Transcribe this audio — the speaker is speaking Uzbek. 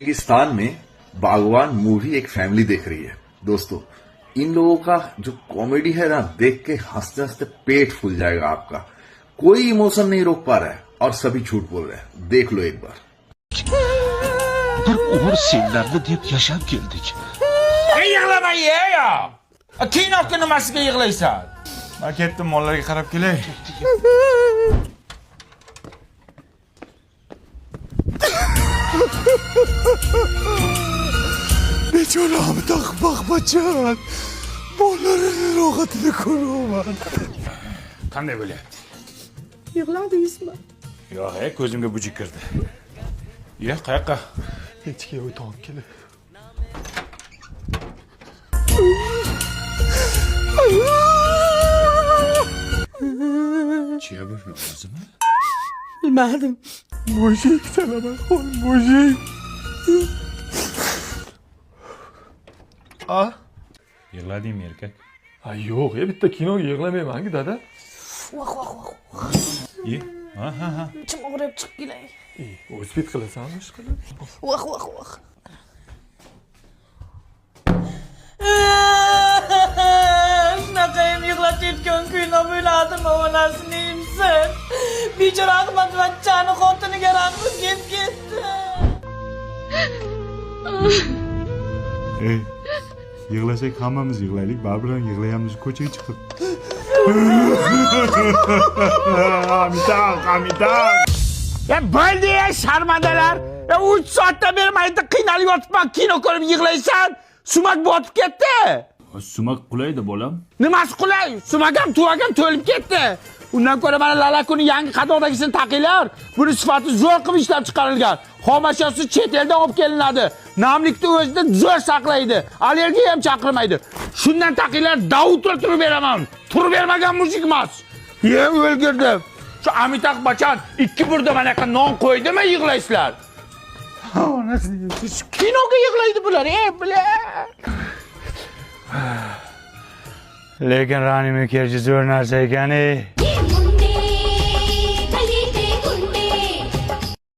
पाकिस्तान में बागवान मूवी एक फैमिली देख रही है। दोस्तों, इन लोगों का जो कॉमेडी है ना, देख के हंसते हंसते पेट फूल जाएगा आपका। कोई इमोशन नहीं रोक पा रहा है और सभी झूठ बोल रहे हैं। देख लो एक बार। Bir uğur senlarni deb yashab keldik. Ey yig'lama ya. Kinoga nimasiga yig'laysan? Men ketdim, mollarga qarab kelay. Bechoram taqbaq bachan. Bollarning rohatini ko'raman. Qanday bo'lyapti? Yig'ladingizmi? Yo'q, ko'zimga bujik kirdi. Ya, qayoqqa? Hechga o'tib kelib. Chiya bu o'zimi? Bilmadim. Mujik salaman qo'l, mujik. Yig'ladingmi erkak? Yo'q, bitta kinoga yig'lamayman-ku dada. Ye. Ha. Ichim og'rib chiqib kelay. O'zbek qilasanmi ish qilib? Voh. Shunaqayam yig'latayotgan kino bo'ladimi, onasini imsin. Bechora Ahmadvachchani xotiniga ranjib ketdi. Yig'lasak hammamiz yig'laylik, baribir yig'layamiz ko'chaga chiqib. Amitabh. Ya bo'ldi ya sharmandalar. Ya 3 soatdan beri mayda qiynalib yotibman, kino ko'rib yig'laysan. Sumak botib ketdi. Sumak qulaydi bolam. Nimasi qulay? Sumak ham tuvagam to'lib ketdi. Undan ko'ra mana Lalakuni yangi qadoqdagisini taqinglar. Buni sifati zo'r qilib ishlab chiqarilgan. Xomashyosi chet eldan olib kelinadi. Namlikni o'zida zo'r saqlaydi. Allergiya ham chaqirmaydi. Shundan taqinglar, Davud turib beraman. Turib bermagan mujik emas. Ye, o'lgirdim. Shu Amitabh Bachchan 2 burda mana yoqqa non qo'ydimi yig'laysizlar? Onasini kinoga yig'laydi bular, bular. Lekin Rani Mukerji zo'r narsa ekan.